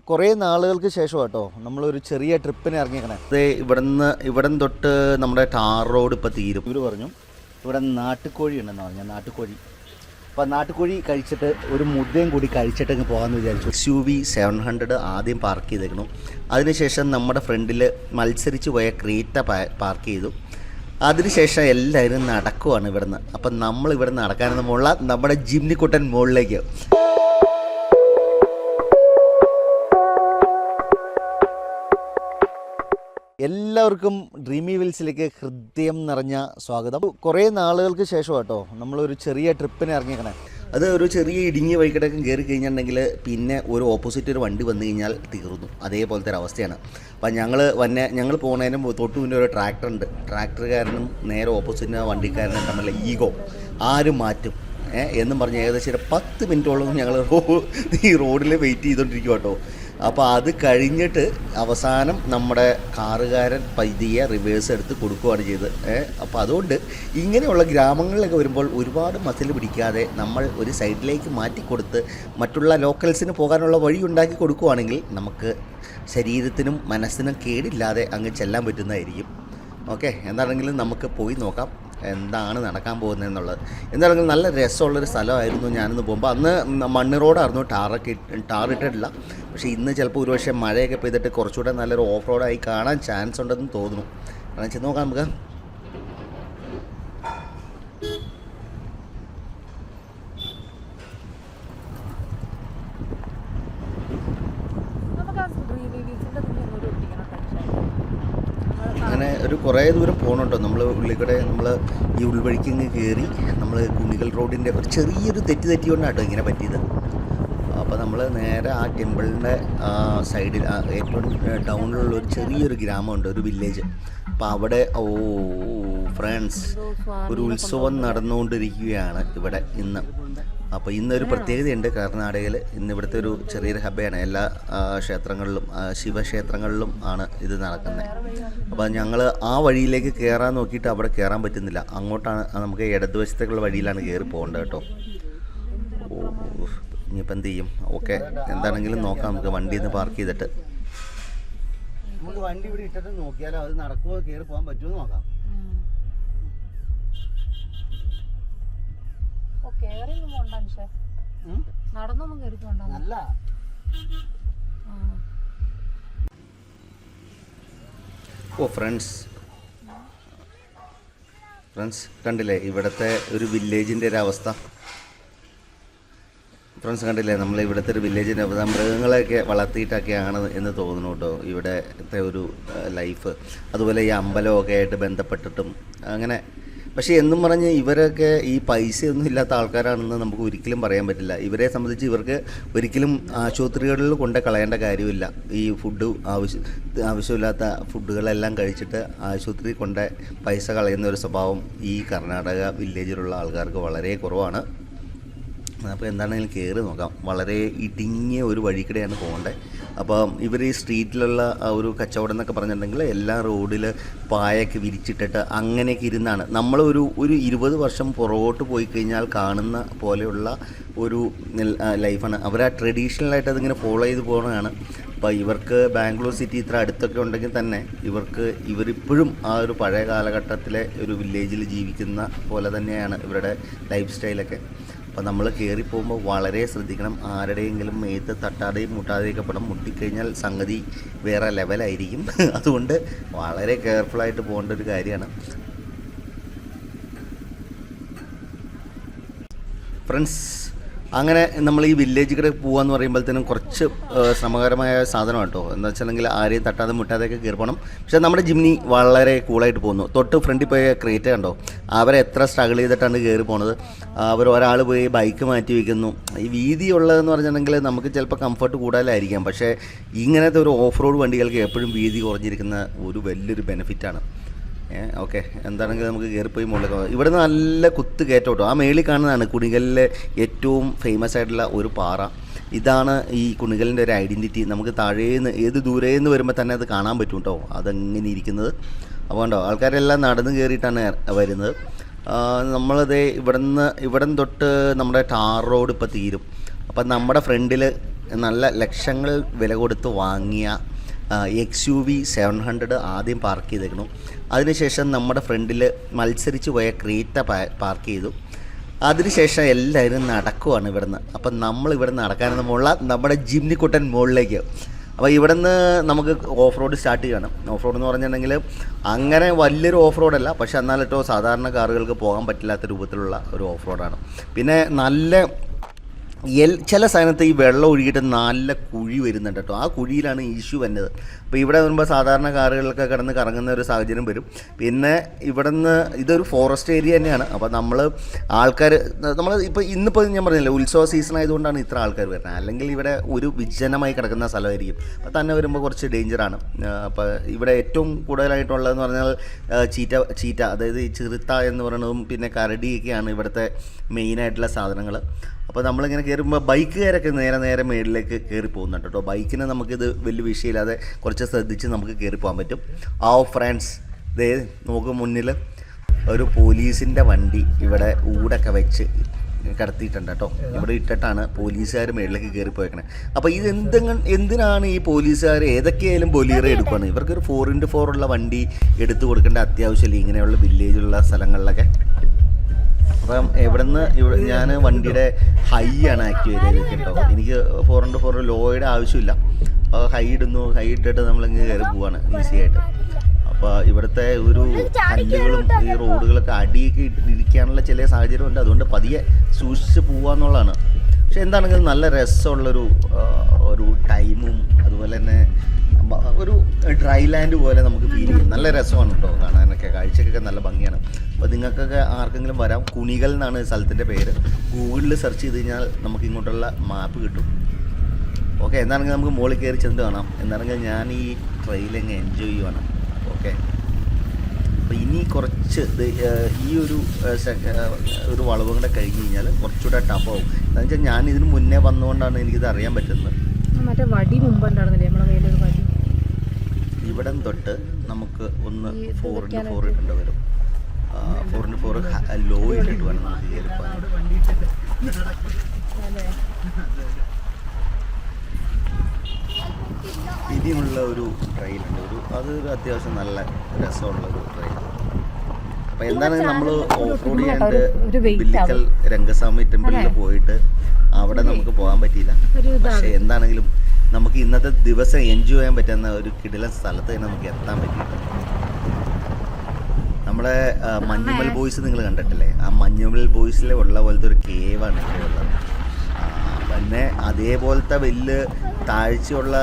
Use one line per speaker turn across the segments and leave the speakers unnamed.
കുറേ നാളുകൾക്ക് ശേഷം കേട്ടോ നമ്മളൊരു ചെറിയ ട്രിപ്പിന് ഇറങ്ങിയേക്കണേ. അത് ഇവിടം തൊട്ട് നമ്മുടെ ടാർ റോഡ് ഇപ്പോൾ തീരും. ഇവർ പറഞ്ഞു ഇവിടെ നാട്ടുകോഴി ഉണ്ടെന്ന് പറഞ്ഞാൽ നാട്ടുകോഴി. അപ്പോൾ നാട്ടുകോഴി കഴിച്ചിട്ട് ഒരു മുദ്ദയും കൂടി കഴിച്ചിട്ട് അങ്ങ് പോകാമെന്ന് വിചാരിച്ചു. SUV 700 ആദ്യം പാർക്ക് ചെയ്തേക്കണം. അതിനുശേഷം നമ്മുടെ ഫ്രണ്ടിൽ മത്സരിച്ച് പോയ ക്രീറ്റ പാർക്ക് ചെയ്തു. അതിനുശേഷം എല്ലാവരും നടക്കുവാണ് ഇവിടുന്ന്. അപ്പം നമ്മൾ ഇവിടെ നടക്കാനെന്ന് മുകളിൽ നമ്മുടെ ജിംനിക്കുട്ടൻ മുകളിലേക്ക്. എല്ലാവർക്കും ഡ്രീമി വിൽസിലേക്ക് ഹൃദയം നിറഞ്ഞ സ്വാഗതം. കുറേ നാളുകൾക്ക് ശേഷം കേട്ടോ നമ്മളൊരു ചെറിയ ട്രിപ്പിന് ഇറങ്ങിയേക്കണേ. അത് ഒരു ചെറിയ ഇടുങ്ങിയ വഴിക്കിടക്കും കയറി കഴിഞ്ഞിട്ടുണ്ടെങ്കിൽ പിന്നെ ഒരു ഓപ്പോസിറ്റ് ഒരു വണ്ടി വന്നു കഴിഞ്ഞാൽ തീർന്നു. അതേപോലത്തെ ഒരു അവസ്ഥയാണ്. അപ്പം ഞങ്ങൾ പോകുന്നതിനും തൊട്ട് മുന്നേ ഒരു ട്രാക്ടറുണ്ട്. ട്രാക്ടറുകാരനും നേരെ ഓപ്പോസിറ്റ് വണ്ടിക്കാരനും തമ്മിലുള്ള ഈഗോ ആരും മാറ്റും എന്നും പറഞ്ഞ് ഏകദേശം ഒരു 10 മിനിറ്റോളം ഞങ്ങൾ ഈ റോഡിൽ വെയിറ്റ് ചെയ്തുകൊണ്ടിരിക്കും കേട്ടോ. അപ്പോൾ അത് കഴിഞ്ഞിട്ട് അവസാനം നമ്മുടെ കാറുകാരൻ പതിയെ റിവേഴ്സ് എടുത്ത് കൊടുക്കുകയാണ് ചെയ്തത്. അപ്പോൾ അതുകൊണ്ട് ഇങ്ങനെയുള്ള ഗ്രാമങ്ങളിലൊക്കെ വരുമ്പോൾ ഒരുപാട് മസിൽ പിടിക്കാതെ നമ്മൾ ഒരു സൈഡിലേക്ക് മാറ്റിക്കൊടുത്ത് മറ്റുള്ള ലോക്കൽസിന് പോകാനുള്ള വഴി ഉണ്ടാക്കി കൊടുക്കുകയാണെങ്കിൽ നമുക്ക് ശരീരത്തിനും മനസ്സിനും കേടില്ലാതെ അങ്ങ് ചെല്ലാൻ പറ്റുന്നതായിരിക്കും. ഓക്കെ, എന്താണെങ്കിലും നമുക്ക് പോയി നോക്കാം എന്താണ് നടക്കാൻ പോകുന്നതെന്നുള്ളത്. എന്താണെങ്കിലും നല്ല രസമുള്ളൊരു സ്ഥലമായിരുന്നു. ഞാനിന്ന് പോകുമ്പോൾ അന്ന് മണ്ണ് റോഡായിരുന്നു, ടാറിട്ടിട്ടില്ല. പക്ഷേ ഇന്ന് ചിലപ്പോൾ ഒരുപക്ഷെ മഴയൊക്കെ പെയ്തിട്ട് കുറച്ചുകൂടെ നല്ലൊരു ഓഫ് റോഡായി കാണാൻ ചാൻസ് ഉണ്ടെന്ന് തോന്നുന്നു. കാരണം ചെന്ന് നോക്കാം നമുക്ക്. അങ്ങനെ ഒരു കുറേ ദൂരം പോകണുണ്ടോ നമ്മൾ ഉള്ളിൽക്കൂടെ. നമ്മൾ ഈ ഉൾവഴിക്കിങ്ങ് കയറി നമ്മൾ കുണികൾ റോഡിൻ്റെ ഒരു ചെറിയൊരു തെറ്റിക്കൊണ്ടാട്ടോ ഇങ്ങനെ പറ്റിയത്. അപ്പോൾ നമ്മൾ നേരെ ആ ടെമ്പിളിൻ്റെ സൈഡിൽ ഏറ്റവും ടൗണിലുള്ള ഒരു ചെറിയൊരു ഗ്രാമമുണ്ട്, ഒരു വില്ലേജ്. അപ്പോൾ അവിടെ ഫ്രണ്ട്സ് ഒരു ഉത്സവം നടന്നുകൊണ്ടിരിക്കുകയാണ് ഇവിടെ ഇന്ന്. അപ്പോൾ ഇന്നൊരു പ്രത്യേകതയുണ്ട് കർണാടകയിൽ. ഇന്ന് ഇവിടുത്തെ ഒരു ചെറിയൊരു ഹബ്ബയാണ്. എല്ലാ ക്ഷേത്രങ്ങളിലും ശിവക്ഷേത്രങ്ങളിലും ആണ് ഇത് നടക്കുന്നത്. അപ്പോൾ ഞങ്ങൾ ആ വഴിയിലേക്ക് കയറാൻ നോക്കിയിട്ട് അവിടെ കയറാൻ പറ്റുന്നില്ല. അങ്ങോട്ടാണ് നമുക്ക് ഇടതുവശത്തേക്കുള്ള വഴിയിലാണ് കയറി പോകേണ്ടത് കേട്ടോ. ഇനിയിപ്പോൾ എന്ത് ചെയ്യും? ഓക്കെ, എന്താണെങ്കിലും നോക്കാം നമുക്ക്. വണ്ടിയിൽ നിന്ന് പാർക്ക് ചെയ്തിട്ട് നമുക്ക് വണ്ടി ഇവിടെ ഇട്ടിട്ട് നോക്കിയാലോ അത് നടക്കുമോ, കയറി പോകാൻ പറ്റുമോ നോക്കാം. നല്ല ഫ്രണ്ട്സ് കണ്ടില്ലേ ഇവിടുത്തെ ഒരു വില്ലേജിൻ്റെ ഒരു അവസ്ഥ. ഫ്രണ്ട്സ് കണ്ടില്ലേ നമ്മൾ ഇവിടുത്തെ ഒരു വില്ലേജിൻ്റെ അവസ്ഥ. മൃഗങ്ങളെയൊക്കെ വളർത്തിയിട്ടൊക്കെയാണ് എന്ന് തോന്നുന്നു കേട്ടോ ഇവിടുത്തെ ഒരു ലൈഫ്. അതുപോലെ ഈ അമ്പലമൊക്കെ ആയിട്ട് ബന്ധപ്പെട്ടിട്ടും അങ്ങനെ. പക്ഷേ എന്നും പറഞ്ഞ് ഇവരൊക്കെ ഈ പൈസയൊന്നും ഇല്ലാത്ത ആൾക്കാരാണെന്ന് നമുക്ക് ഒരിക്കലും പറയാൻ പറ്റില്ല. ഇവരെ സംബന്ധിച്ച് ഇവർക്ക് ഒരിക്കലും ആശുപത്രികളിൽ കൊണ്ട് കളയേണ്ട കാര്യമില്ല. ഈ ആവശ്യമില്ലാത്ത ഫുഡുകളെല്ലാം കഴിച്ചിട്ട് ആശുപത്രി കൊണ്ട് പൈസ കളയുന്ന ഒരു സ്വഭാവം ഈ കർണാടക വില്ലേജിലുള്ള ആൾക്കാർക്ക് വളരെ കുറവാണ്. അപ്പോൾ എന്താണെങ്കിലും കയറി നോക്കാം. വളരെ ഇടുങ്ങിയ ഒരു വഴിക്കിടെയാണ് പോകേണ്ടത്. അപ്പോൾ ഇവർ ഈ സ്ട്രീറ്റിലുള്ള ഒരു കച്ചവടം എന്നൊക്കെ പറഞ്ഞിട്ടുണ്ടെങ്കിൽ എല്ലാ റോഡിൽ പായൊക്കെ വിരിച്ചിട്ടിട്ട് അങ്ങനെയൊക്കെ ഇരുന്നാണ്. നമ്മൾ ഒരു 20 വർഷം പുറകോട്ട് പോയി കഴിഞ്ഞാൽ കാണുന്ന പോലെയുള്ള ഒരു ലൈഫാണ്. അവർ ആ ട്രഡീഷണലായിട്ട് അതിങ്ങനെ ഫോളോ ചെയ്ത് പോകുന്നതാണ്. അപ്പോൾ ഇവർക്ക് ബാംഗ്ലൂർ സിറ്റി ഇത്ര അടുത്തൊക്കെ ഉണ്ടെങ്കിൽ തന്നെ ഇവരിപ്പോഴും ആ ഒരു പഴയ കാലഘട്ടത്തിലെ ഒരു വില്ലേജിൽ ജീവിക്കുന്ന പോലെ തന്നെയാണ് ഇവരുടെ ലൈഫ് സ്റ്റൈലൊക്കെ. അപ്പോൾ നമ്മൾ കയറി പോകുമ്പോൾ വളരെ ശ്രദ്ധിക്കണം. ആരുടെയെങ്കിലും മേത്ത് തട്ടാതെയും മുട്ടാതെയൊക്കെ പടം മുട്ടിക്കഴിഞ്ഞാൽ സംഗതി വേറെ ലെവലായിരിക്കും. അതുകൊണ്ട് വളരെ കെയർഫുള്ളായിട്ട് പോകേണ്ട ഒരു കാര്യമാണ്. ഫ്രണ്ട്സ് അങ്ങനെ നമ്മൾ ഈ വില്ലേജ് കൂടെ പോകാമെന്ന് പറയുമ്പോഴത്തേനും കുറച്ച് ശ്രമകരമായ സാധനം കേട്ടോ. എന്താ വെച്ചിട്ടുണ്ടെങ്കിൽ ആരെയും തട്ടാതെ മുട്ടാതെയൊക്കെ കയറി പോകണം. പക്ഷേ നമ്മുടെ ജിംനി വളരെ കൂളായിട്ട് പോകുന്നു. തൊട്ട് ഫ്രണ്ടിൽ പോയ ക്രേറ്റ കണ്ടോ, അവരെ എത്ര സ്ട്രഗിൾ ചെയ്തിട്ടാണ് കയറി പോണത്. ഒരാൾ പോയി ബൈക്ക് മാറ്റി വയ്ക്കുന്നു. ഈ വീതിയുള്ളതെന്ന് പറഞ്ഞിട്ടുണ്ടെങ്കിൽ നമുക്ക് ചിലപ്പോൾ കംഫർട്ട് കൂടുതലായിരിക്കാം. പക്ഷേ ഇങ്ങനത്തെ ഒരു ഓഫ് റോഡ് വണ്ടികൾക്ക് എപ്പോഴും വീതി കുറഞ്ഞിരിക്കുന്ന ഒരു വലിയൊരു ബെനിഫിറ്റാണ്. ഓക്കെ, എന്താണെങ്കിലും നമുക്ക് കയറിപ്പോയി മുകളിൽ. ഇവിടെ നല്ല കുത്ത് കയറ്റം കേട്ടോ. ആ മേളിൽ കാണുന്നതാണ് കുണികളിലെ ഏറ്റവും ഫേമസ് ആയിട്ടുള്ള ഒരു പാറ. ഇതാണ് ഈ കുണികളിൻ്റെ ഒരു ഐഡൻറ്റിറ്റി. നമുക്ക് താഴേന്ന് ഏത് ദൂരേന്ന് വരുമ്പോൾ തന്നെ അത് കാണാൻ പറ്റും കേട്ടോ, അതെങ്ങനെ ഇരിക്കുന്നത്. അപ്പോൾ കണ്ടോ ആൾക്കാരെല്ലാം നടന്ന് കയറിയിട്ടാണ് വരുന്നത്. നമ്മളത് ഇവിടം തൊട്ട് നമ്മുടെ ടാർ റോഡ് ഇപ്പോൾ തീരും. അപ്പം നമ്മുടെ ഫ്രണ്ടിൽ നല്ല ലക്ഷങ്ങൾ വില കൊടുത്ത് വാങ്ങിയ XUV 700 ആദ്യം പാർക്ക് ചെയ്തേക്കണം. അതിനുശേഷം നമ്മുടെ ഫ്രണ്ടിൽ മത്സരിച്ച് പോയ ക്രീറ്റ പാർക്ക് ചെയ്തു. അതിനുശേഷം എല്ലാവരും നടക്കുവാണ് ഇവിടുന്ന്. അപ്പം നമ്മൾ ഇവിടെ നടക്കാനെന്ന് മുകളിൽ നമ്മുടെ ജിംനിക്കുട്ടൻ മുകളിലേക്ക്. അപ്പോൾ ഇവിടുന്ന് നമുക്ക് ഓഫ് റോഡ് സ്റ്റാർട്ട് ചെയ്യണം. ഓഫ് റോഡ് എന്ന് പറഞ്ഞിട്ടുണ്ടെങ്കിൽ അങ്ങനെ വലിയൊരു ഓഫ് റോഡല്ല, പക്ഷേ എന്നാലിട്ടോ സാധാരണ കാറുകൾക്ക് പോകാൻ പറ്റില്ലാത്ത രൂപത്തിലുള്ള ഒരു ഓഫ് റോഡാണ്. പിന്നെ നല്ല ചില സ്ഥലത്ത് ഈ വെള്ളം ഒഴുകിയിട്ട് നല്ല കുഴി വരുന്നുണ്ട് കേട്ടോ. ആ കുഴിയിലാണ് ഇഷ്യൂ വരുന്നത്. അപ്പോൾ ഇവിടെ വരുമ്പോൾ സാധാരണ കാറുകളൊക്കെ കിടന്ന് കറങ്ങുന്ന ഒരു സാഹചര്യം വരും. പിന്നെ ഇവിടെ നിന്ന് ഇതൊരു ഫോറസ്റ്റ് ഏരിയ തന്നെയാണ്. അപ്പോൾ നമ്മൾ ഇപ്പോൾ ഇന്നിപ്പോൾ ഞാൻ പറഞ്ഞില്ല, ഉത്സവ സീസൺ ആയതുകൊണ്ടാണ് ഇത്ര ആൾക്കാർ വരുന്നത്. അല്ലെങ്കിൽ ഇവിടെ ഒരു വിജനമായി കിടക്കുന്ന സ്ഥലമായിരിക്കും. അപ്പോൾ തന്നെ വരുമ്പോൾ കുറച്ച് ഡേഞ്ചറാണ്. അപ്പോൾ ഇവിടെ ഏറ്റവും കൂടുതലായിട്ടുള്ളതെന്ന് പറഞ്ഞാൽ ചീറ്റ, അതായത് ഈ ചിറുത്ത എന്ന് പറയുന്നതും പിന്നെ കരടിയൊക്കെയാണ് ഇവിടുത്തെ മെയിനായിട്ടുള്ള സാധനങ്ങൾ. അപ്പോൾ നമ്മളിങ്ങനെ കയറുമ്പോൾ ബൈക്കുകാരൊക്കെ നേരെ മേളിലേക്ക് കയറി പോകുന്നുണ്ട് കേട്ടോ. ബൈക്കിന് നമുക്കിത് വലിയ വിഷയമില്ലാതെ കുറച്ച് ശ്രദ്ധിച്ച് നമുക്ക് കയറി പോകാൻ പറ്റും. ഫ്രണ്ട്സ്, ദേ നമുക്ക് മുന്നിൽ ഒരു പോലീസിൻ്റെ വണ്ടി ഇവിടെ ഊടൊക്കെ വെച്ച് കിടത്തിയിട്ടുണ്ട് കേട്ടോ. ഇവിടെ ഇട്ടിട്ടാണ് പോലീസുകാർ മേളിലേക്ക് കയറി പോയേക്കണേ. അപ്പോൾ ഇത് എന്തിനാണ് ഈ പോലീസുകാർ ഏതൊക്കെയായാലും ബൊലീറോ എടുക്കുകയാണ്? ഇവർക്കൊരു 4x4 ഉള്ള വണ്ടി എടുത്തു കൊടുക്കേണ്ട അത്യാവശ്യമില്ല ഇങ്ങനെയുള്ള വില്ലേജുള്ള സ്ഥലങ്ങളിലൊക്കെ. അപ്പം ഞാൻ വണ്ടിയുടെ ഹൈ ആണ് ആക്ടിവേറ്റ് ചെയ്തിട്ട് കേട്ടോ. എനിക്ക് 4x4 ലോയുടെ ആവശ്യമില്ല. അപ്പോൾ ഹൈ ഇട്ടിട്ട് നമ്മളിങ്ങനെ കയറി പോവാണ് ഈസി ആയിട്ട്. അപ്പോൾ ഇവിടുത്തെ ഒരു കല്ലുകളും ഈ റോഡുകളൊക്കെ അടിയൊക്കെ ഇരിക്കാനുള്ള ചില സാഹചര്യമുണ്ട്. അതുകൊണ്ട് പതിയെ സൂക്ഷിച്ച് പോവാന്നുള്ളതാണ്. പക്ഷെ എന്താണെങ്കിലും നല്ല രസമുള്ളൊരു ടൈമും അതുപോലെ തന്നെ ഒരു ഡ്രൈ ലാൻഡ് പോലെ നമുക്ക് ഫീൽ ചെയ്യും. നല്ല രസമാണ് കേട്ടോ കാണാനൊക്കെ, കാഴ്ചക്കൊക്കെ നല്ല ഭംഗിയാണ്. അപ്പോൾ നിങ്ങൾക്കൊക്കെ ആർക്കെങ്കിലും വരാം. കുണികൾ എന്നാണ് സ്ഥലത്തിൻ്റെ പേര്. ഗൂഗിളിൽ സെർച്ച് ചെയ്ത് കഴിഞ്ഞാൽ നമുക്ക് ഇങ്ങോട്ടുള്ള മാപ്പ് കിട്ടും. ഓക്കെ, എന്താണെങ്കിൽ നമുക്ക് മുകളിൽ കയറി ചെന്ന് കാണാം. എന്താണെങ്കിൽ ഞാൻ ഈ ട്രെയിലങ്ങ് എൻജോയ് ചെയ്യുവാണ്. ഓക്കെ, അപ്പോൾ ഇനി കുറച്ച് ഈ ഒരു വളവും കൂടെ കഴിഞ്ഞ് കഴിഞ്ഞാൽ കുറച്ചുകൂടെ ടഫാവും. എന്താണെന്ന് വെച്ചാൽ ഞാൻ ഇതിന് മുന്നേ വന്നുകൊണ്ടാണ് എനിക്കിത് അറിയാൻ പറ്റുന്നത്.
മറ്റേ വടി മുമ്പുണ്ടായിരുന്നില്ലേ നമ്മളെ കയ്യിലൊരു വടി.
ഇവിടം തൊട്ട് നമുക്ക് ഒന്ന് 4x4 ഇടേണ്ടി വരും. 4x4 ലോ ഇട്ടിട്ട് വേണം നമുക്ക് കയറിപ്പോകാൻ. ഇനിയുള്ള ഒരു ട്രെയിലുണ്ട്, അതൊരു അത്യാവശ്യം നല്ല രസമുള്ളൊരു ട്രെയിൻ. അപ്പോൾ എന്താണെങ്കിലും നമ്മൾ ഓഫ് റോഡ് ചെയ്യാണ്ട് ബില്ലിക്കൽ രംഗസ്വാമി ടെമ്പിളിൽ പോയിട്ട് അവിടെ നമുക്ക് പോകാൻ പറ്റിയില്ല. പക്ഷേ എന്താണെങ്കിലും നമുക്ക് ഇന്നത്തെ ദിവസം എൻജോയ് ചെയ്യാൻ പറ്റുന്ന ഒരു കിടിലൻ സ്ഥലത്ത് തന്നെ നമുക്ക് എത്താൻ പറ്റിയിട്ടുണ്ട്. നമ്മുടെ മഞ്ഞുമൽ ബോയ്സ് നിങ്ങൾ കണ്ടിട്ടില്ലേ? ആ മഞ്ഞുമൽ ബോയ്സിലെ ഉള്ള പോലത്തെ ഒരു കേവാണ് ഇവിടെ ഉള്ളത്. പിന്നെ അതേപോലത്തെ വലിയ താഴ്ചയുള്ള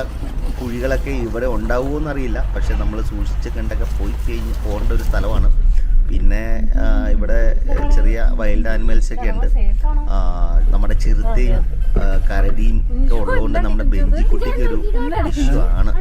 കുഴികളൊക്കെ ഇവിടെ ഉണ്ടാവുമോയെന്നറിയില്ല. പക്ഷെ നമ്മൾ സൂക്ഷിച്ച് കണ്ടൊക്കെ പോകേണ്ട ഒരു സ്ഥലമാണ്. പിന്നെ ഇവിടെ ചെറിയ വൈൽഡ് ആനിമൽസൊക്കെ ഉണ്ട്. നമ്മുടെ ചിറുത്തയും കരടിയും ഒക്കെ ഉള്ളതുകൊണ്ട് നമ്മുടെ ബെഞ്ചിക്കുട്ടിക്ക് ഒരു ഇഷ്യൂ ആണ്.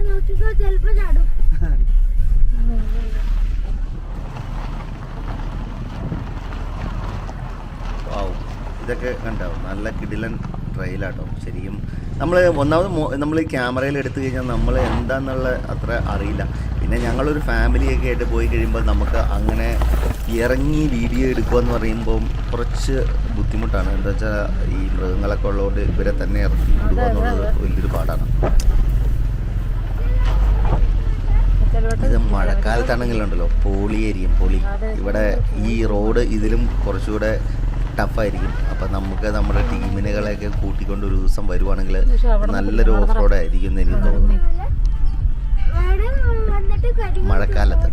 ഇതൊക്കെ കണ്ടാവും നല്ല കിടിലൻ ട്രെയിലാട്ടോ. ശരിക്കും നമ്മൾ ഈ ക്യാമറയിൽ എടുത്തു കഴിഞ്ഞാൽ നമ്മൾ എന്താണെന്നുള്ള അത്ര അറിയില്ല. പിന്നെ ഞങ്ങളൊരു ഫാമിലിയൊക്കെ ആയിട്ട് പോയി കഴിയുമ്പോൾ നമുക്ക് അങ്ങനെ ഇറങ്ങി വീഡിയോ എടുക്കുക എന്ന് പറയുമ്പോൾ കുറച്ച് ബുദ്ധിമുട്ടാണ്. എന്താ വെച്ചാൽ ഈ മൃഗങ്ങളൊക്കെ ഉള്ളതുകൊണ്ട് ഇവരെ തന്നെ ഇറക്കി വിടുക എന്നുള്ളത് വലിയൊരു പാടാണ്. ഇത് മഴക്കാലത്താണെങ്കിലുണ്ടല്ലോ പൊളിയായിരിക്കും. ഇവിടെ ഈ റോഡ് ഇതിലും കുറച്ചുകൂടെ ടഫായിരിക്കും. അപ്പം നമുക്ക് നമ്മുടെ ടീമിനുകളെയൊക്കെ കൂട്ടിക്കൊണ്ട് ഒരു ദിവസം വരുവാണെങ്കിൽ നല്ലൊരു ഓഫ് റോഡ് ആയിരിക്കും എന്ന് എനിക്ക് തോന്നുന്നു മഴക്കാലത്ത്.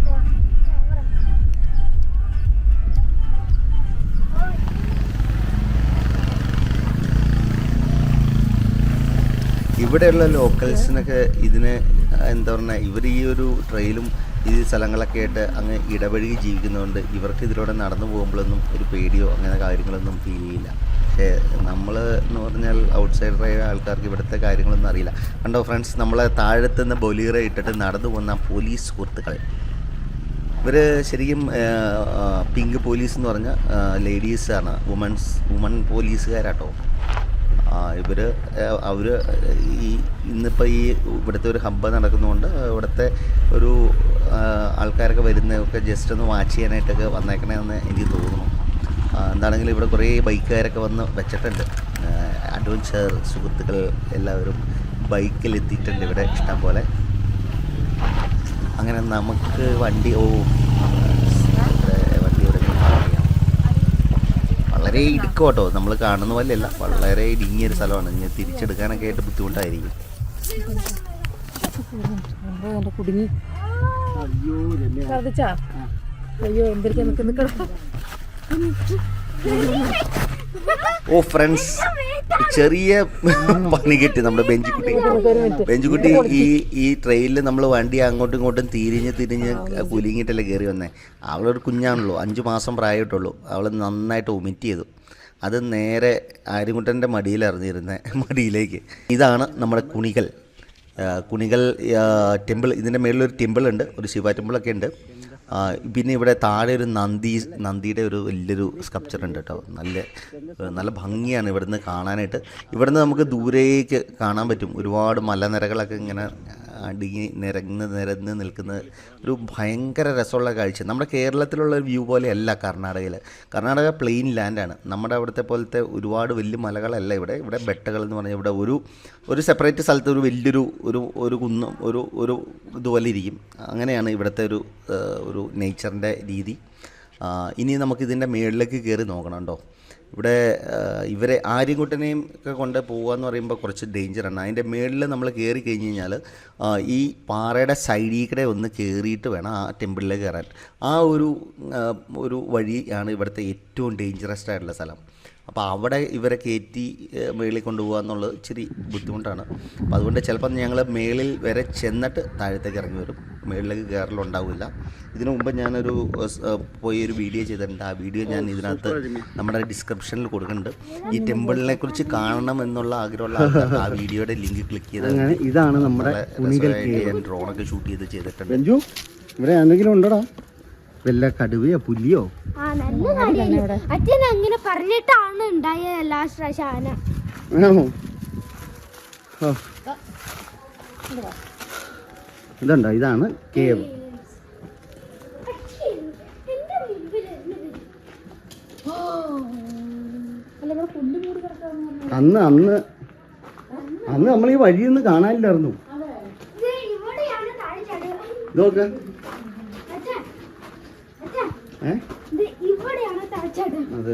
ഇവിടെയുള്ള ലോക്കൽസിനൊക്കെ ഇതിന് എന്താ പറയുക, ഇവർ ഈ ഒരു ട്രെയിലും ഈ സ്ഥലങ്ങളൊക്കെ ആയിട്ട് അങ്ങ് ഇടപഴകി ജീവിക്കുന്നതുകൊണ്ട് ഇവർക്ക് ഇതിലൂടെ നടന്നു പോകുമ്പോഴൊന്നും ഒരു പേടിയോ അങ്ങനെ കാര്യങ്ങളൊന്നും ഫീൽ ചെയ്യില്ല. പക്ഷേ നമ്മൾ എന്ന് പറഞ്ഞാൽ ഔട്ട്സൈഡറായ ആൾക്കാർക്ക് ഇവിടുത്തെ കാര്യങ്ങളൊന്നും അറിയില്ല. കണ്ടോ ഫ്രണ്ട്സ്, നമ്മളെ താഴത്തുനിന്ന് ബൊലീറോ ഇട്ടിട്ട് നടന്നു പോകുന്ന പോലീസ് സുഹൃത്തുക്കൾ. ഇവർ ശരിക്കും പിങ്ക് പോലീസ് എന്ന് പറഞ്ഞ ലേഡീസാണ്, വുമൺ പോലീസുകാരാട്ടോ. അവർ ഇന്നിപ്പോൾ ഈ ഇവിടുത്തെ ഒരു ഹബ്ബ് നടക്കുന്നതുകൊണ്ട് ഇവിടുത്തെ ഒരു ആൾക്കാരൊക്കെ വരുന്നതൊക്കെ ജസ്റ്റ് ഒന്ന് വാച്ച് ചെയ്യാനായിട്ടൊക്കെ വന്നേക്കണമെന്ന് എനിക്ക് തോന്നുന്നു. എന്താണെങ്കിലും ഇവിടെ കുറേ ബൈക്കുകാരൊക്കെ വന്ന് വെച്ചിട്ടുണ്ട്. അഡ്വഞ്ചർ സുഹൃത്തുക്കൾ എല്ലാവരും ബൈക്കിൽ എത്തിയിട്ടുണ്ട് ഇവിടെ ഇഷ്ടം പോലെ. അങ്ങനെ നമുക്ക് വണ്ടി വണ്ടി ഇവിടെ ചെയ്യാം. വളരെ ഇടുക്കം കേട്ടോ, നമ്മൾ കാണുന്ന പോലെയല്ല, വളരെ ഇടുങ്ങിയൊരു സ്ഥലമാണ്. ഇനി തിരിച്ചെടുക്കാനൊക്കെ ആയിട്ട് ബുദ്ധിമുട്ടായിരിക്കും.
കുടുങ്ങി ഛർദിച്ചാ? അയ്യോ എന്തൊക്കെ നിൽക്കണം.
ഓ ഫ്രണ്ട്സ്, ചെറിയ പണി കിട്ടി നമ്മുടെ ബെഞ്ചുകുട്ടി. ഈ ട്രെയിനിൽ നമ്മൾ വണ്ടി അങ്ങോട്ടും ഇങ്ങോട്ടും തിരിഞ്ഞ് കുലുങ്ങിയിട്ടല്ലേ കയറി വന്നേ. അവളൊരു കുഞ്ഞാണല്ലോ, 5 മാസം പ്രായമായിട്ടുള്ളൂ. അവൾ നന്നായിട്ട് ഒമിറ്റ് ചെയ്തു. അത് നേരെ ആര്യൻകുട്ടൻ്റെ മടിയിലേക്ക്. ഇതാണ് നമ്മുടെ കുണികൾ ടെമ്പിൾ. ഇതിൻ്റെ മേളിലൊരു ടെമ്പിളുണ്ട്, ഒരു ശിവ ടെമ്പിളൊക്കെ ഉണ്ട്. പിന്നെ ഇവിടെ താഴെ ഒരു നന്ദിയുടെ ഒരു വലിയൊരു സ്കൾപ്ചർ ഉണ്ട് കേട്ടോ. നല്ല ഭംഗിയാണ് ഇവിടുന്ന് കാണാനായിട്ട്. ഇവിടുന്ന് നമുക്ക് ദൂരേക്ക് കാണാൻ പറ്റും ഒരുപാട് മലനിരകളൊക്കെ ഇങ്ങനെ അടുങ്ങി നിരന്ന് നിൽക്കുന്ന ഒരു ഭയങ്കര രസമുള്ള കാഴ്ച. നമ്മുടെ കേരളത്തിലുള്ള ഒരു വ്യൂ പോലെയല്ല കർണാടക പ്ലെയിൻ ലാൻഡാണ്. നമ്മുടെ അവിടുത്തെ പോലത്തെ ഒരുപാട് വലിയ മലകളല്ല ഇവിടെ ബെട്ടകൾ എന്ന് പറഞ്ഞാൽ ഇവിടെ ഒരു സെപ്പറേറ്റ് സ്ഥലത്ത് ഒരു വലിയൊരു ഒരു കുന്നും ഒരു ഇതുപോലെ ഇരിക്കും. അങ്ങനെയാണ് ഇവിടുത്തെ ഒരു നേച്ചറിൻ്റെ രീതി. ഇനി നമുക്കിതിൻ്റെ മുകളിലേക്ക് കയറി നോക്കണം കേട്ടോ. ഇവിടെ ഇവരെ ആര്യൻകുട്ടനെയും ഒക്കെ കൊണ്ട് പോകുകയെന്ന് പറയുമ്പോൾ കുറച്ച് ഡേഞ്ചറാണ്. അതിൻ്റെ മുകളിൽ നമ്മൾ കയറി കഴിഞ്ഞ് കഴിഞ്ഞാൽ ഈ പാറയുടെ സൈഡിൽ കൂടെ ഒന്ന് കയറിയിട്ട് വേണം ആ ടെമ്പിളിലേക്ക് കയറാൻ. ആ ഒരു വഴിയാണ് ഇവിടുത്തെ ഏറ്റവും ഡേഞ്ചറസ് ആയിട്ടുള്ള സ്ഥലം. അപ്പോൾ അവിടെ ഇവരെ കയറ്റി മേളിൽ കൊണ്ടുപോകുക എന്നുള്ളത് ഇച്ചിരി ബുദ്ധിമുട്ടാണ്. അപ്പോൾ അതുകൊണ്ട് ചിലപ്പോൾ ഞങ്ങൾ മേളിൽ വരെ ചെന്നിട്ട് താഴത്തേക്ക് ഇറങ്ങി വരും. മേളിലേക്ക് കയറലുണ്ടാവില്ല. ഇതിനു മുമ്പ് ഞാനൊരു വീഡിയോ ചെയ്തിട്ടുണ്ട്. ആ വീഡിയോ ഞാൻ ഇതിനകത്ത് നമ്മുടെ ഡിസ്ക്രിപ്ഷനിൽ കൊടുക്കുന്നുണ്ട്. ഈ ടെമ്പിളിനെ കുറിച്ച് കാണണം എന്നുള്ള ആഗ്രഹമുള്ള ആൾക്കാർക്ക് ആ വീഡിയോയുടെ ലിങ്ക് ക്ലിക്ക് ചെയ്താൽ
ഇതാണ് നമ്മുടെ
ഞാൻ ഡ്രോണൊക്കെ ഷൂട്ട് ചെയ്തിട്ടുണ്ട്.
ഇവിടെ എന്തെങ്കിലും ഉണ്ടോടാ? വല്ല കടുവയോ പുലിയോ?
അച്ഛൻ അങ്ങനെ പറഞ്ഞിട്ടാണ് ഉണ്ടായ ലാസ്റ്റ് പ്രാവശ്യം ആന.
ഇതുണ്ടോ? ഇതാണ് കേവ്. അന്ന് നമ്മൾ ഈ വഴിയൊന്നും കാണാനില്ലായിരുന്നു. ഇതൊക്കെ അതെ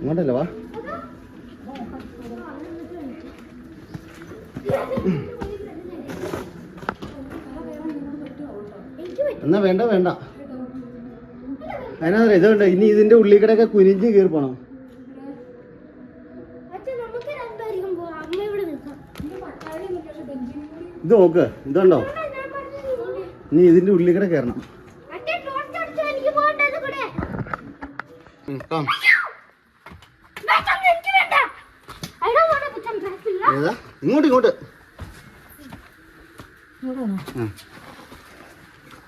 ഇങ്ങോട്ടല്ലേ വാ. എന്നാ വേണ്ട അതിനകത്ത് ഇതുണ്ട്. ഇനി ഇതിന്റെ ഉള്ളിൽ കൂടെയൊക്കെ കുനിഞ്ഞ് കയറി പോണം. ഇത് നോക്ക്, ഇതുണ്ടോ? ഇനി ഇതിന്റെ ഉള്ളിൽ കൂടെ കയറണം. ഏതാ? ഇങ്ങോട്ട്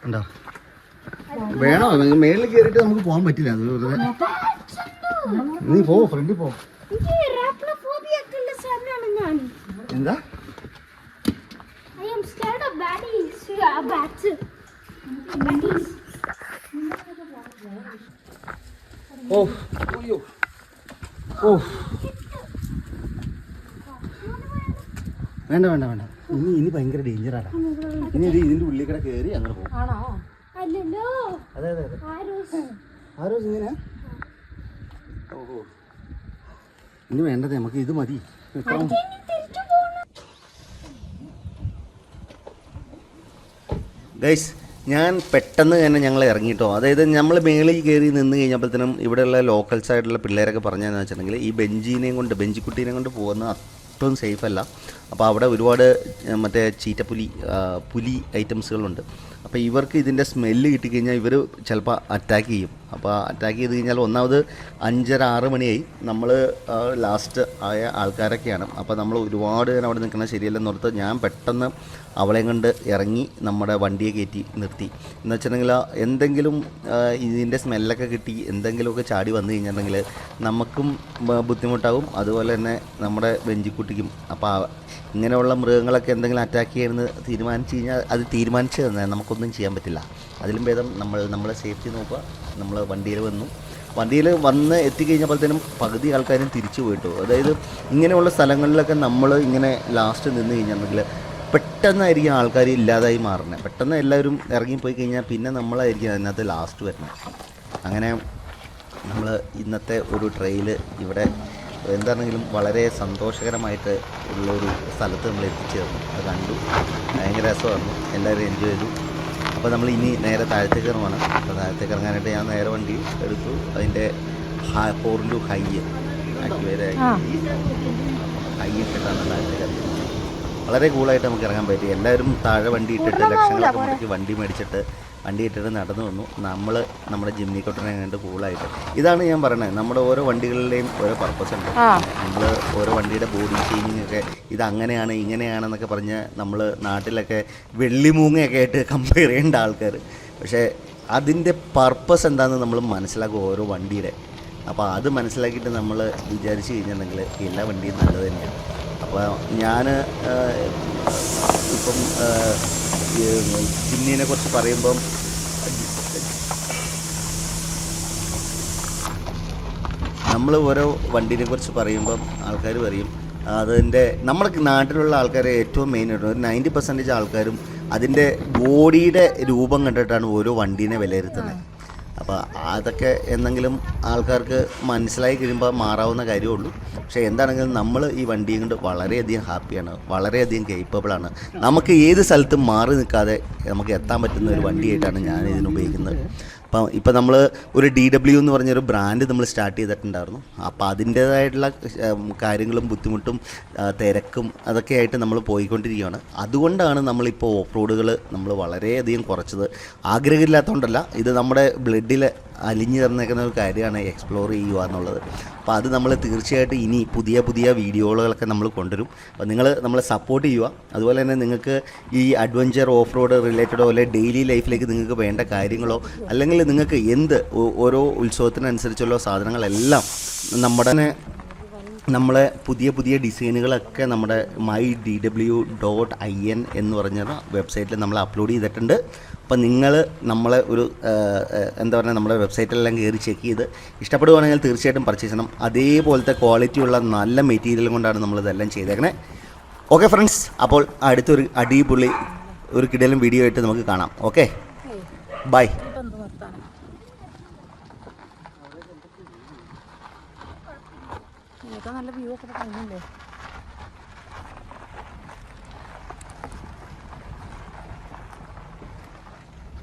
ഉണ്ടോ? വേണോ? മേളിൽ കയറിയിട്ട് നമുക്ക് പോകാൻ പറ്റില്ല. അത് വെറുതെ. നീ പോ, ഫ്രണ്ടിൽ പോ. എന്താ? വേണ്ട. ഇനി ഭയങ്കര ഡേഞ്ചറാണ്. ഇനി ഇതിന്റെ ഉള്ളിൽ കൂടെ കയറി അങ്ങനെ പോകും. അതെ ആരോസ് ഇങ്ങനെ. ഇനി വേണ്ടത് നമുക്ക് ഇത് മതി.
ഗൈസ്, ഞാൻ പെട്ടെന്ന് തന്നെ ഞങ്ങൾ ഇറങ്ങിയിട്ടോ. അതായത് നമ്മൾ മേളിൽ കയറി നിന്ന് കഴിഞ്ഞപ്പോഴത്തേനും ഇവിടെയുള്ള ലോക്കൽസ് ആയിട്ടുള്ള പിള്ളേരൊക്കെ പറഞ്ഞതെന്ന് വെച്ചിട്ടുണ്ടെങ്കിൽ ഈ ബെഞ്ചിക്കുട്ടീനെ കൊണ്ട് പോകുന്ന അത്രയും സേഫ് അല്ല. അപ്പോൾ അവിടെ ഒരുപാട് മറ്റേ പുലി ഐറ്റംസുകളുണ്ട്. അപ്പോൾ ഇവർക്ക് ഇതിൻ്റെ സ്മെല്ല് കിട്ടിക്കഴിഞ്ഞാൽ ഇവർ ചിലപ്പോൾ അറ്റാക്ക് ചെയ്യും. അപ്പോൾ അറ്റാക്ക് ചെയ്ത് കഴിഞ്ഞാൽ ഒന്നാമത് 5:30-6 മണിയായി, നമ്മൾ ലാസ്റ്റ് ആയ ആൾക്കാരൊക്കെയാണ്. അപ്പോൾ നമ്മൾ ഒരുപാട് നേരം അവിടെ നിൽക്കണം ശരിയല്ലെന്നോർത്ത് ഞാൻ പെട്ടെന്ന് അവളെയും കൊണ്ട് ഇറങ്ങി നമ്മുടെ വണ്ടിയെ കയറ്റി നിർത്തി. എന്ന് വെച്ചിട്ടുണ്ടെങ്കിൽ എന്തെങ്കിലും ഇതിൻ്റെ സ്മെല്ലൊക്കെ കിട്ടി എന്തെങ്കിലുമൊക്കെ ചാടി വന്നു കഴിഞ്ഞിട്ടുണ്ടെങ്കിൽ നമുക്കും ബുദ്ധിമുട്ടാവും, അതുപോലെ തന്നെ നമ്മുടെ ബെഞ്ചിക്കുട്ടിക്കും. അപ്പോൾ ഇങ്ങനെയുള്ള മൃഗങ്ങളൊക്കെ എന്തെങ്കിലും അറ്റാക്ക് ചെയ്യുമെന്ന് തീരുമാനിച്ചു കഴിഞ്ഞാൽ അത് തീരുമാനിച്ചു തന്നെ നമുക്കൊന്നും ചെയ്യാൻ പറ്റില്ല. അതിലും ഭേദം നമ്മളെ സേഫ്റ്റി നോക്കുക. നമ്മൾ വണ്ടിയിൽ വന്ന് എത്തിക്കഴിഞ്ഞപ്പോഴത്തേനും പകുതി ആൾക്കാരും തിരിച്ചു പോയിട്ടു. അതായത് ഇങ്ങനെയുള്ള സ്ഥലങ്ങളിലൊക്കെ നമ്മൾ ഇങ്ങനെ ലാസ്റ്റ് നിന്ന് കഴിഞ്ഞിട്ടുണ്ടെങ്കിൽ പെട്ടെന്നായിരിക്കും ആൾക്കാർ ഇല്ലാതായി മാറുന്നത്. പെട്ടെന്ന് എല്ലാവരും ഇറങ്ങിപ്പോയി കഴിഞ്ഞാൽ പിന്നെ നമ്മളായിരിക്കും അതിനകത്ത് ലാസ്റ്റ് വരുന്നത്. അങ്ങനെ നമ്മൾ ഇന്നത്തെ ഒരു ട്രെയിൽ ഇവിടെ എന്താണെങ്കിലും വളരെ സന്തോഷകരമായിട്ട് ഉള്ളൊരു സ്ഥലത്ത് നമ്മൾ എത്തിച്ചേർന്നു. അത് കണ്ടു, ഭയങ്കര രസമായിരുന്നു, എല്ലാവരും എൻജോയ് ചെയ്തു. അപ്പോൾ നമ്മൾ ഇനി നേരെ താഴത്തേക്ക് ഇറങ്ങുവാണ്. അപ്പോൾ താഴത്തേക്ക് ഇറങ്ങാനായിട്ട് ഞാൻ നേരെ വണ്ടി എടുത്തു. അതിൻ്റെ 4x ഹൈ ആക്ടിവേറ്റ് ഹൈ ഇട്ടിട്ടാണ് താഴത്തേക്ക് ഇറങ്ങുന്നത്. വളരെ കൂളായിട്ട് നമുക്ക് ഇറങ്ങാൻ പറ്റി. എല്ലാവരും താഴെ വണ്ടി ഇട്ടിട്ട് ലക്ഷങ്ങളൊക്കെ മുടക്കി വണ്ടി മേടിച്ചിട്ട് വണ്ടി ഇട്ടിട്ട് നടന്നു വന്നു. നമ്മുടെ ജിമ്മി കൊട്ടനെ കണ്ട് കൂളായിട്ട്. ഇതാണ് ഞാൻ പറയണത്, നമ്മുടെ ഓരോ വണ്ടികളിലെയും ഓരോ പർപ്പസ് ഉണ്ട്. നമ്മൾ ഓരോ വണ്ടിയുടെ ബോഡി ഷെയിമിങ് ഒക്കെ ഇത് അങ്ങനെയാണ് ഇങ്ങനെയാണെന്നൊക്കെ പറഞ്ഞ് നമ്മൾ നാട്ടിലൊക്കെ വെള്ളിമൂങ്ങയൊക്കെ ആയിട്ട് കമ്പയർ ചെയ്യേണ്ട ആൾക്കാർ. പക്ഷേ അതിൻ്റെ പർപ്പസ് എന്താണെന്ന് നമ്മൾ മനസ്സിലാക്കും ഓരോ വണ്ടിയുടെ. അപ്പോൾ അത് മനസ്സിലാക്കിയിട്ട് നമ്മൾ വിചാരിച്ച് കഴിഞ്ഞിട്ടുണ്ടെങ്കിൽ എല്ലാ വണ്ടിയും നല്ലത് തന്നെയാണ്. അപ്പോൾ ഞാൻ ഇപ്പം ജിമ്മിനെ കുറിച്ച് പറയുമ്പം നമ്മൾ ഓരോ വണ്ടീനെ കുറിച്ച് പറയുമ്പം ആൾക്കാർ പറയും അതിൻ്റെ നമ്മുടെ നാട്ടിലുള്ള ആൾക്കാരെ ഏറ്റവും മെയിനായിട്ട് ഒരു 90% ആൾക്കാരും അതിൻ്റെ ബോഡിയുടെ രൂപം കണ്ടിട്ടാണ് ഓരോ വണ്ടീനെ വിലയിരുത്തുന്നത്. അപ്പോൾ അതൊക്കെ എന്തെങ്കിലും ആൾക്കാർക്ക് മനസ്സിലായി കഴിയുമ്പോൾ മാറാവുന്ന കാര്യമുള്ളൂ. പക്ഷേ എന്താണെങ്കിലും നമ്മൾ ഈ വണ്ടിയും കൊണ്ട് വളരെയധികം ഹാപ്പിയാണ്, വളരെയധികം കേപ്പബിളാണ്. നമുക്ക് ഏത് സ്ഥലത്തും മാറി നിൽക്കാതെ നമുക്ക് എത്താൻ പറ്റുന്ന ഒരു വണ്ടിയായിട്ടാണ് ഞാൻ ഇതിന് ഉപയോഗിക്കുന്നത്. ഇപ്പം നമ്മൾ ഒരു DW എന്ന് പറഞ്ഞൊരു ബ്രാൻഡ് നമ്മൾ സ്റ്റാർട്ട് ചെയ്തിട്ടുണ്ടായിരുന്നു. അപ്പോൾ അതിൻ്റേതായിട്ടുള്ള കാര്യങ്ങളും ബുദ്ധിമുട്ടും തിരക്കും അതൊക്കെ ആയിട്ട് നമ്മൾ പോയിക്കൊണ്ടിരിക്കുകയാണ്. അതുകൊണ്ടാണ് നമ്മളിപ്പോൾ ഓഫ് റോഡുകൾ നമ്മൾ വളരെയധികം കുറച്ചത്. ആഗ്രഹമില്ലാത്തതുകൊണ്ടല്ല, ഇത് നമ്മുടെ ബ്ലഡിൽ അലിഞ്ഞു തന്നേക്കുന്ന ഒരു കാര്യമാണ് എക്സ്പ്ലോർ ചെയ്യുക എന്നുള്ളത്. അപ്പോൾ അത് നമ്മൾ തീർച്ചയായിട്ടും ഇനി പുതിയ വീഡിയോകളൊക്കെ നമ്മൾ കൊണ്ടുവരും. അപ്പോൾ നിങ്ങൾ നമ്മളെ സപ്പോർട്ട് ചെയ്യുക. അതുപോലെ തന്നെ നിങ്ങൾക്ക് ഈ അഡ്വഞ്ചർ ഓഫ് റോഡ് റിലേറ്റഡോ അല്ലെങ്കിൽ ഡെയിലി ലൈഫിലേക്ക് നിങ്ങൾക്ക് വേണ്ട കാര്യങ്ങളോ അല്ലെങ്കിൽ നിങ്ങൾക്ക് ഓരോ ഉത്സവത്തിനനുസരിച്ചുള്ള സാധനങ്ങളെല്ലാം നമ്മളെ പുതിയ ഡിസൈനുകളൊക്കെ നമ്മുടെ mydw.in എന്ന് പറഞ്ഞ വെബ്സൈറ്റിൽ നമ്മൾ അപ്ലോഡ് ചെയ്തിട്ടുണ്ട്. അപ്പം നിങ്ങൾ നമ്മളെ ഒരു എന്താ പറയുക നമ്മുടെ വെബ്സൈറ്റിലെല്ലാം കയറി ചെക്ക് ചെയ്ത് ഇഷ്ടപ്പെടുകയാണെങ്കിൽ തീർച്ചയായിട്ടും പർച്ചേസ് ചെയ്യണം. അതേപോലത്തെ ക്വാളിറ്റിയുള്ള നല്ല മെറ്റീരിയൽ കൊണ്ടാണ് നമ്മളിതെല്ലാം ചെയ്തേക്കണേ. ഓക്കെ ഫ്രണ്ട്സ്, അപ്പോൾ അടുത്തൊരു അടിപൊളി ഒരു കിടലും വീഡിയോ ആയിട്ട് നമുക്ക് കാണാം. Okay, by.
നല്ല വ്യൂ ഒക്കെ കാണുന്നില്ലേ?